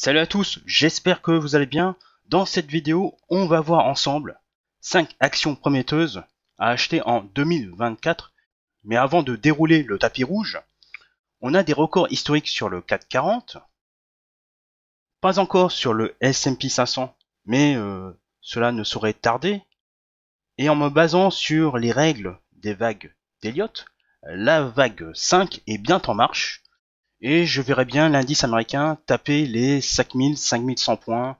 Salut à tous, j'espère que vous allez bien. Dans cette vidéo, on va voir ensemble 5 actions prometteuses à acheter en 2024. Mais avant de dérouler le tapis rouge, on a des records historiques sur le CAC 40, pas encore sur le S&P 500, mais cela ne saurait tarder. Et en me basant sur les règles des vagues d'Elliott, la vague 5 est bien en marche. Et je verrai bien l'indice américain taper les 5100 points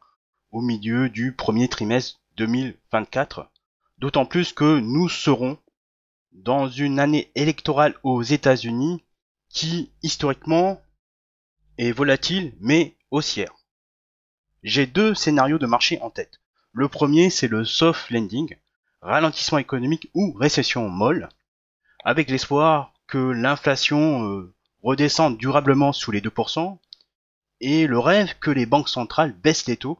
au milieu du premier trimestre 2024. D'autant plus que nous serons dans une année électorale aux États-Unis qui, historiquement, est volatile mais haussière. J'ai deux scénarios de marché en tête. Le premier, c'est le soft landing, ralentissement économique ou récession molle, avec l'espoir que l'inflation redescende durablement sous les 2%, et le rêve que les banques centrales baissent les taux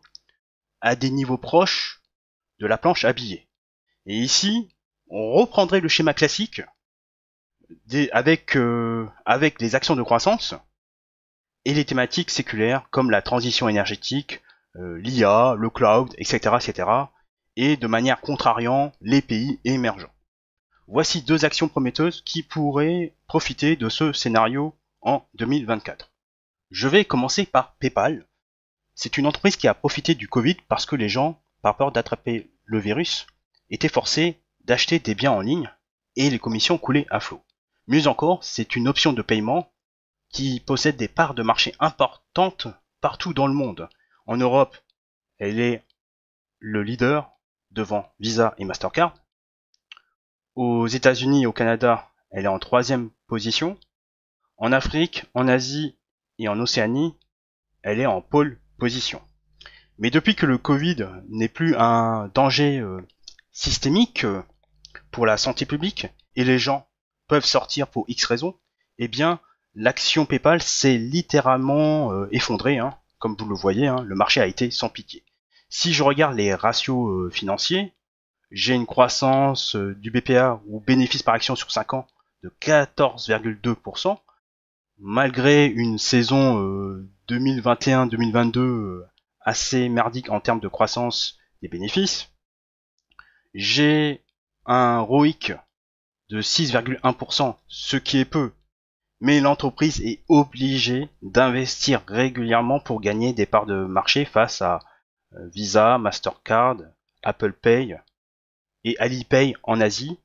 à des niveaux proches de la planche à billets. Et ici, on reprendrait le schéma classique avec les actions de croissance et les thématiques séculaires comme la transition énergétique, l'IA, le cloud, etc., etc., et de manière contrariant les pays émergents. Voici deux actions prometteuses qui pourraient profiter de ce scénario en 2024. Je vais commencer par PayPal. C'est une entreprise qui a profité du Covid parce que les gens, par peur d'attraper le virus, étaient forcés d'acheter des biens en ligne et les commissions coulaient à flot. Mieux encore, c'est une option de paiement qui possède des parts de marché importantes partout dans le monde. En Europe, elle est le leader devant Visa et Mastercard. Aux États-Unis et au Canada, elle est en 3e position. En Afrique, en Asie et en Océanie, elle est en pole position. Mais depuis que le Covid n'est plus un danger systémique pour la santé publique et les gens peuvent sortir pour X raisons, eh bien l'action PayPal s'est littéralement effondrée, comme vous le voyez, le marché a été sans pitié. Si je regarde les ratios financiers, j'ai une croissance du BPA ou bénéfice par action sur 5 ans de 14,2%, malgré une saison 2021-2022 assez merdique en termes de croissance des bénéfices. J'ai un ROIC de 6,1%, ce qui est peu, mais l'entreprise est obligée d'investir régulièrement pour gagner des parts de marché face à Visa, Mastercard, Apple Pay et Alipay en Asie.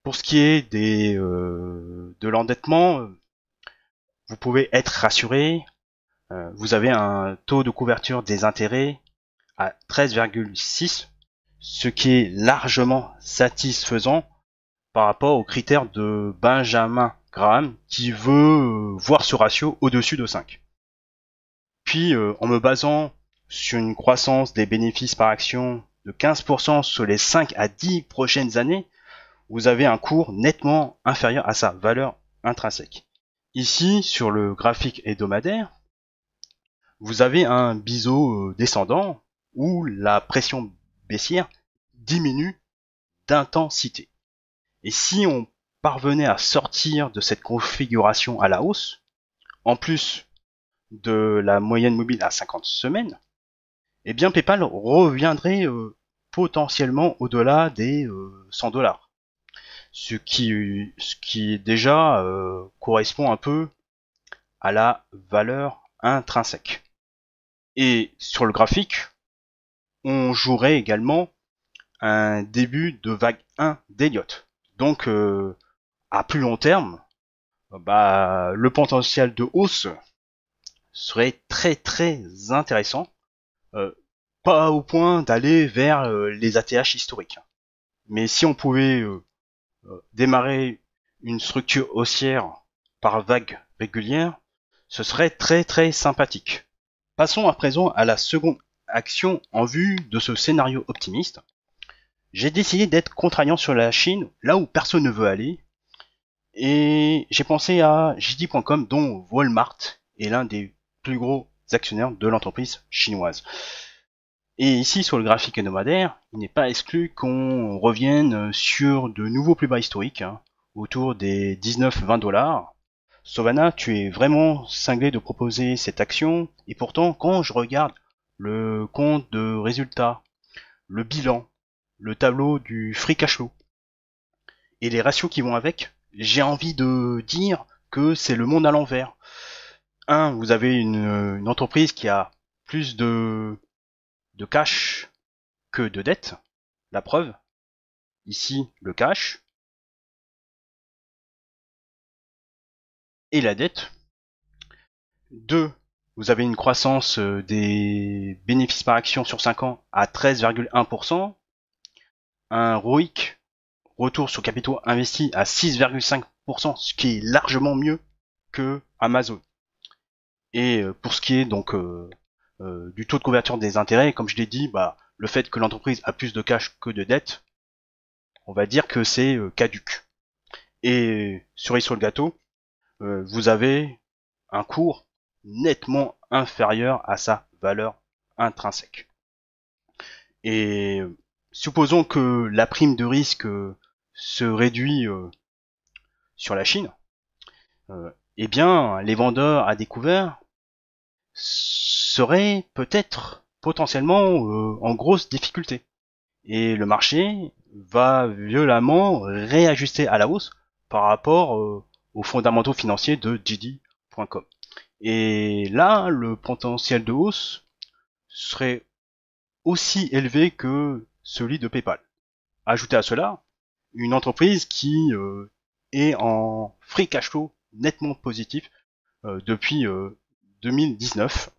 Pour ce qui est de l'endettement, vous pouvez être rassuré. Vous avez un taux de couverture des intérêts à 13,6, ce qui est largement satisfaisant par rapport aux critères de Benjamin Graham qui veut voir ce ratio au-dessus de 5. Puis en me basant sur une croissance des bénéfices par action de 15% sur les 5 à 10 prochaines années, vous avez un cours nettement inférieur à sa valeur intrinsèque. Ici, sur le graphique hebdomadaire, vous avez un biseau descendant où la pression baissière diminue d'intensité. Et si on parvenait à sortir de cette configuration à la hausse, en plus de la moyenne mobile à 50 semaines, eh bien PayPal reviendrait potentiellement au-delà des 100 $. Ce qui déjà correspond un peu à la valeur intrinsèque. Et sur le graphique, on jouerait également un début de vague 1 d'Elliott. Donc à plus long terme, le potentiel de hausse serait très très intéressant. Pas au point d'aller vers les ATH historiques. Mais si on pouvait démarrer une structure haussière par vague régulière, ce serait très très sympathique. Passons à présent à la seconde action en vue de ce scénario optimiste. J'ai décidé d'être contraignant sur la Chine, là où personne ne veut aller, et j'ai pensé à JD.com dont Walmart est l'un des plus gros actionnaires de l'entreprise chinoise. Et ici sur le graphique hebdomadaire, il n'est pas exclu qu'on revienne sur de nouveaux plus bas historiques, autour des 19-20 $, Sovana, tu es vraiment cinglé de proposer cette action, et pourtant, quand je regarde le compte de résultats, le bilan, le tableau du free cash flow, et les ratios qui vont avec, j'ai envie de dire que c'est le monde à l'envers. Vous avez une entreprise qui a plus de cash que de dette. La preuve, ici, le cash et la dette. 2, vous avez une croissance des bénéfices par action sur 5 ans à 13,1%. Un ROIC, retour sur capitaux investis, à 6,5%, ce qui est largement mieux que Amazon. Et pour ce qui est donc du taux de couverture des intérêts, comme je l'ai dit, le fait que l'entreprise a plus de cash que de dette, on va dire que c'est caduc. Et cerise sur le gâteau, vous avez un cours nettement inférieur à sa valeur intrinsèque. Et supposons que la prime de risque se réduit sur la Chine, eh bien les vendeurs à découvert seraient peut-être potentiellement en grosse difficulté. Et le marché va violemment réajuster à la hausse par rapport aux fondamentaux financiers de JD.com. Et là, le potentiel de hausse serait aussi élevé que celui de PayPal. Ajoutez à cela une entreprise qui est en free cash flow nettement positif depuis 2019.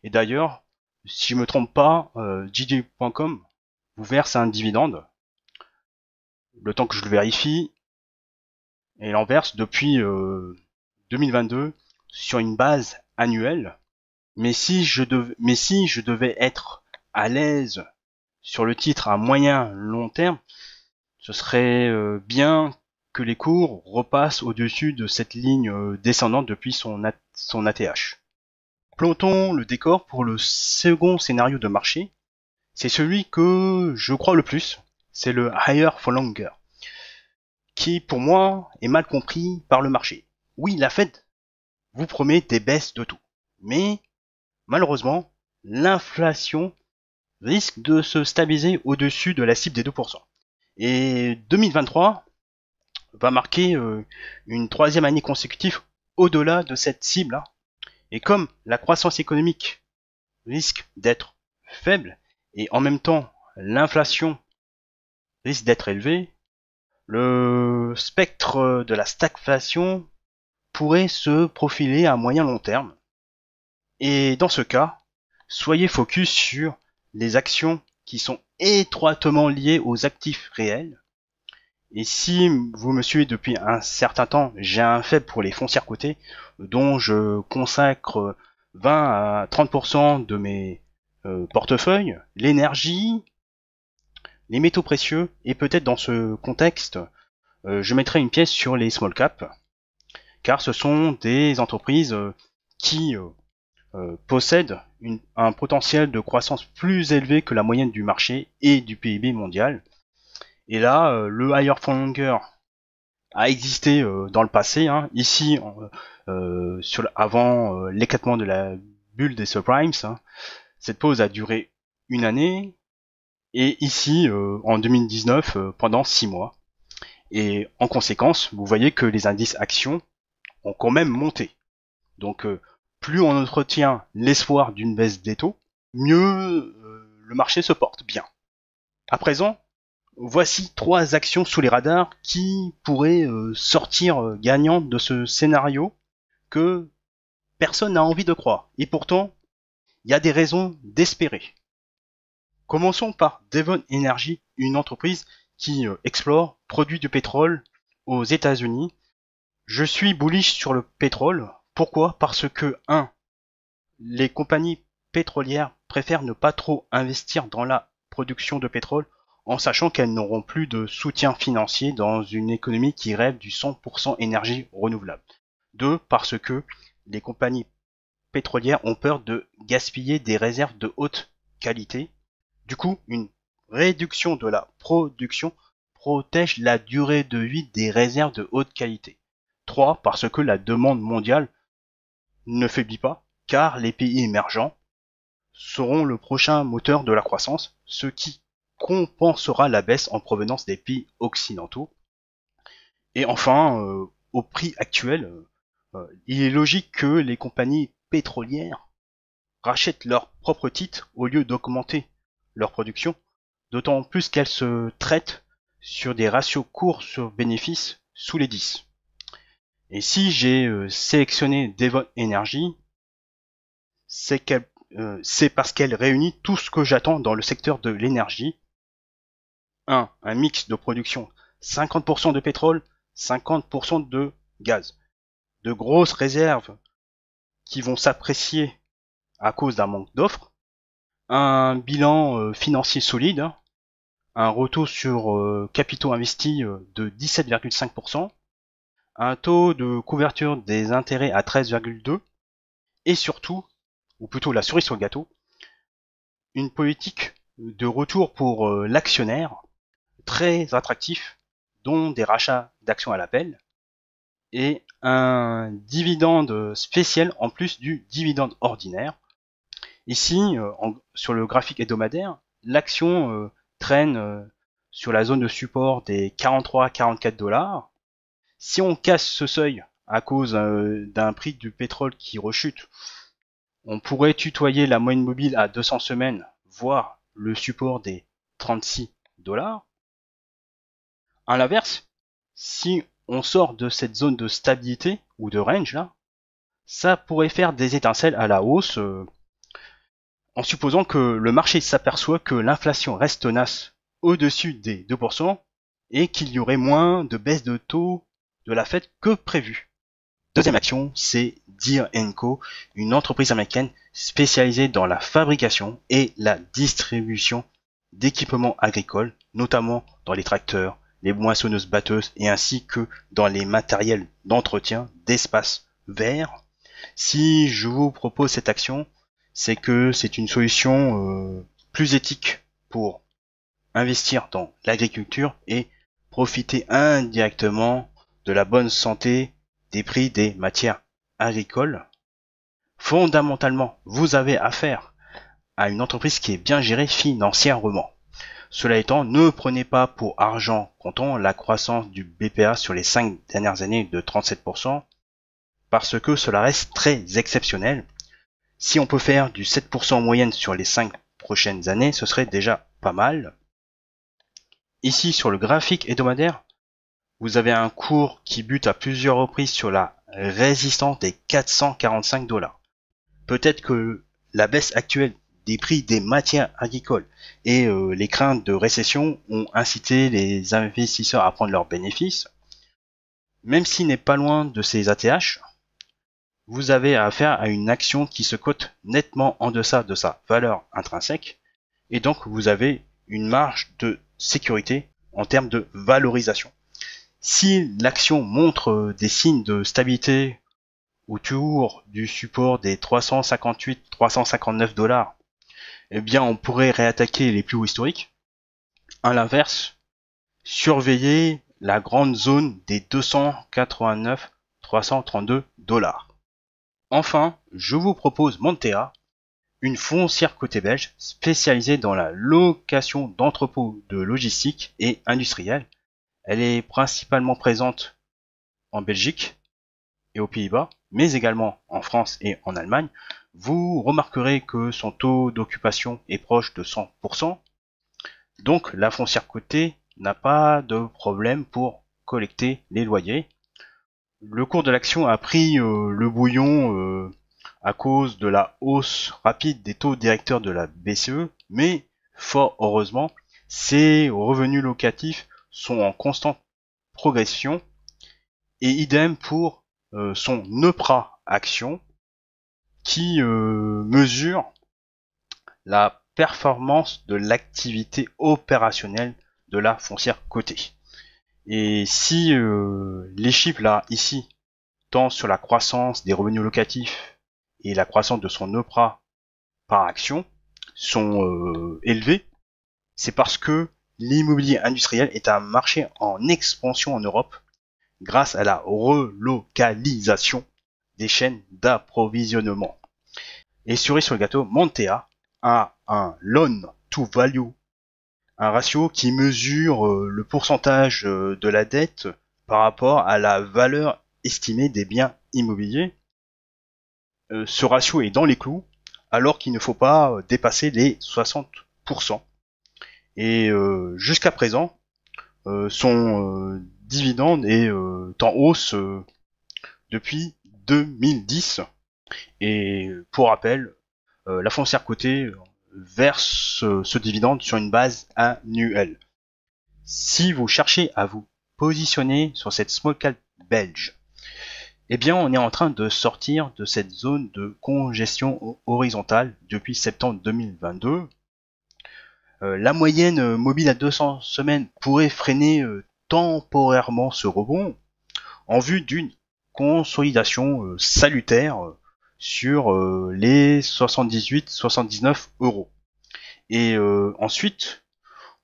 Et d'ailleurs, si je me trompe pas, JD.com vous verse un dividende. Le temps que je le vérifie, et il en verse depuis 2022 sur une base annuelle. Mais si je devais être à l'aise sur le titre à moyen long terme, ce serait bien que les cours repassent au-dessus de cette ligne descendante depuis son ATH. Plantons le décor pour le second scénario de marché. C'est celui que je crois le plus. C'est le higher for longer, qui pour moi est mal compris par le marché. Oui, la Fed vous promet des baisses de tout, mais malheureusement, l'inflation risque de se stabiliser au-dessus de la cible des 2%. Et 2023 va marquer une troisième année consécutive au-delà de cette cible. Et comme la croissance économique risque d'être faible et en même temps l'inflation risque d'être élevée, le spectre de la stagflation pourrait se profiler à moyen long terme. Et dans ce cas, soyez focus sur les actions qui sont étroitement liées aux actifs réels. Et si vous me suivez depuis un certain temps, j'ai un faible pour les foncières cotées, dont je consacre 20 à 30% de mes portefeuilles, l'énergie, les métaux précieux, et peut-être dans ce contexte, je mettrai une pièce sur les small caps, car ce sont des entreprises qui possèdent un potentiel de croissance plus élevé que la moyenne du marché et du PIB mondial. Et là, le higher for longer a existé dans le passé, ici avant l'éclatement de la bulle des subprimes. Cette pause a duré une année, et ici en 2019 pendant 6 mois. Et en conséquence, vous voyez que les indices actions ont quand même monté. Donc plus on entretient l'espoir d'une baisse des taux, mieux le marché se porte bien. À présent, voici 3 actions sous les radars qui pourraient sortir gagnantes de ce scénario que personne n'a envie de croire. Et pourtant, il y a des raisons d'espérer. Commençons par Devon Energy, une entreprise qui explore, produit du pétrole aux États-Unis. Je suis bullish sur le pétrole. Pourquoi ? Parce que, les compagnies pétrolières préfèrent ne pas trop investir dans la production de pétrole en sachant qu'elles n'auront plus de soutien financier dans une économie qui rêve du 100% énergie renouvelable. 2, parce que les compagnies pétrolières ont peur de gaspiller des réserves de haute qualité. Du coup, une réduction de la production protège la durée de vie des réserves de haute qualité. 3. Parce que la demande mondiale ne faiblit pas, car les pays émergents seront le prochain moteur de la croissance, ce qui compensera la baisse en provenance des pays occidentaux. Et enfin, au prix actuel, il est logique que les compagnies pétrolières rachètent leurs propres titres au lieu d'augmenter leur production, d'autant plus qu'elles se traitent sur des ratios cours sur bénéfices sous les 10. Et si j'ai sélectionné Devon Energy, c'est parce qu'elle réunit tout ce que j'attends dans le secteur de l'énergie. Un mix de production 50% de pétrole, 50% de gaz. De grosses réserves qui vont s'apprécier à cause d'un manque d'offres. Un bilan financier solide. Un retour sur capitaux investis de 17,5%. Un taux de couverture des intérêts à 13,2%. Et surtout, ou plutôt la cerise sur le gâteau, une politique de retour pour l'actionnaire très attractif, dont des rachats d'actions à l'appel, et un dividende spécial en plus du dividende ordinaire. Ici, sur le graphique hebdomadaire, l'action traîne sur la zone de support des 43-44 $. Si on casse ce seuil à cause d'un prix du pétrole qui rechute, on pourrait tutoyer la moyenne mobile à 200 semaines, voire le support des 36 $. À l'inverse, si on sort de cette zone de stabilité ou de range là, ça pourrait faire des étincelles à la hausse en supposant que le marché s'aperçoit que l'inflation reste tenace au-dessus des 2% et qu'il y aurait moins de baisse de taux de la Fed que prévu. Deuxième action, c'est Deere & Co, une entreprise américaine spécialisée dans la fabrication et la distribution d'équipements agricoles, notamment dans les tracteurs, les moissonneuses-batteuses et ainsi que dans les matériels d'entretien d'espaces verts. Si je vous propose cette action, c'est que c'est une solution plus éthique pour investir dans l'agriculture et profiter indirectement de la bonne santé des prix des matières agricoles. Fondamentalement, vous avez affaire à une entreprise qui est bien gérée financièrement. Cela étant, ne prenez pas pour argent comptant la croissance du BPA sur les 5 dernières années de 37%, parce que cela reste très exceptionnel. Si on peut faire du 7% en moyenne sur les 5 prochaines années, ce serait déjà pas mal. Ici, sur le graphique hebdomadaire, vous avez un cours qui bute à plusieurs reprises sur la résistance des 445 $. Peut-être que la baisse actuelle des prix des matières agricoles et les craintes de récession ont incité les investisseurs à prendre leurs bénéfices. Même s'il n'est pas loin de ces ATH, vous avez affaire à une action qui se cote nettement en deçà de sa valeur intrinsèque et donc vous avez une marge de sécurité en termes de valorisation. Si l'action montre des signes de stabilité autour du support des 358-359 $, eh bien on pourrait réattaquer les plus hauts historiques. À l'inverse, surveillez la grande zone des 289-332 $. Enfin, je vous propose Montea, une foncière cotée belge spécialisée dans la location d'entrepôts de logistique et industriels. Elle est principalement présente en Belgique et aux Pays-Bas, mais également en France et en Allemagne. Vous remarquerez que son taux d'occupation est proche de 100%. Donc la foncière cotée n'a pas de problème pour collecter les loyers. Le cours de l'action a pris le bouillon à cause de la hausse rapide des taux directeurs de la BCE, mais fort heureusement, ses revenus locatifs sont en constante progression et idem pour son EPRA action qui mesure la performance de l'activité opérationnelle de la foncière cotée. Et si les chiffres là ici, tant sur la croissance des revenus locatifs et la croissance de son EPRA par action sont élevés, c'est parce que l'immobilier industriel est un marché en expansion en Europe. grâce à la relocalisation des chaînes d'approvisionnement. Et cerise sur le gâteau, Montea a un loan to value, un ratio qui mesure le pourcentage de la dette par rapport à la valeur estimée des biens immobiliers. Ce ratio est dans les clous, alors qu'il ne faut pas dépasser les 60%. Et jusqu'à présent, son dividende est en hausse depuis 2010. Et pour rappel, la foncière cotée verse ce dividende sur une base annuelle. Si vous cherchez à vous positionner sur cette small cap belge, eh bien on est en train de sortir de cette zone de congestion horizontale depuis septembre 2022. La moyenne mobile à 200 semaines pourrait freiner temporairement ce rebond en vue d'une consolidation salutaire sur les 78-79 euros. Et ensuite,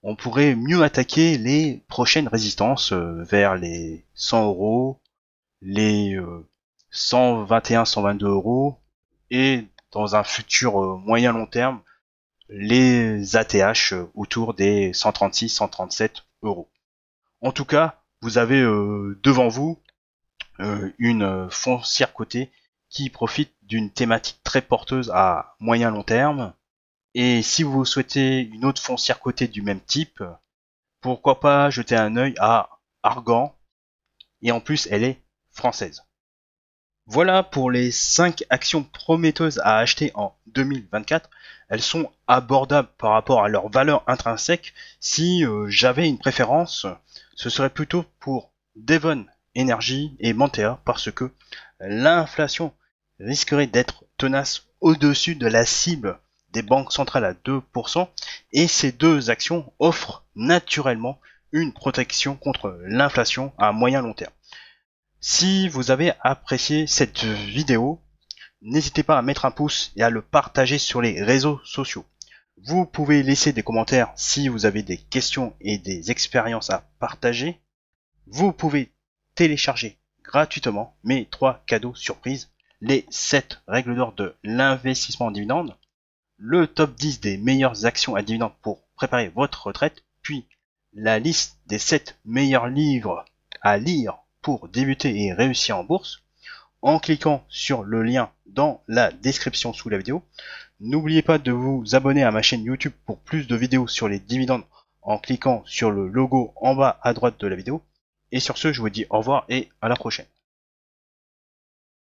on pourrait mieux attaquer les prochaines résistances vers les 100 euros, les 121-122 euros et dans un futur moyen long terme, les ATH autour des 136-137 euros. En tout cas, vous avez devant vous une foncière cotée qui profite d'une thématique très porteuse à moyen long terme. Et si vous souhaitez une autre foncière cotée du même type, pourquoi pas jeter un œil à Argan, et en plus elle est française. Voilà pour les 5 actions prometteuses à acheter en 2024. Elles sont abordables par rapport à leur valeur intrinsèque. Si j'avais une préférence, ce serait plutôt pour Devon Energy et Montea parce que l'inflation risquerait d'être tenace au-dessus de la cible des banques centrales à 2% et ces deux actions offrent naturellement une protection contre l'inflation à moyen long terme. Si vous avez apprécié cette vidéo, n'hésitez pas à mettre un pouce et à le partager sur les réseaux sociaux. Vous pouvez laisser des commentaires si vous avez des questions et des expériences à partager. Vous pouvez télécharger gratuitement mes 3 cadeaux surprises, les 7 règles d'or de l'investissement en dividende, le top 10 des meilleures actions à dividende pour préparer votre retraite, puis la liste des 7 meilleurs livres à lire pour débuter et réussir en bourse, en cliquant sur le lien dans la description sous la vidéo. N'oubliez pas de vous abonner à ma chaîne YouTube pour plus de vidéos sur les dividendes en cliquant sur le logo en bas à droite de la vidéo. Et sur ce, je vous dis au revoir et à la prochaine.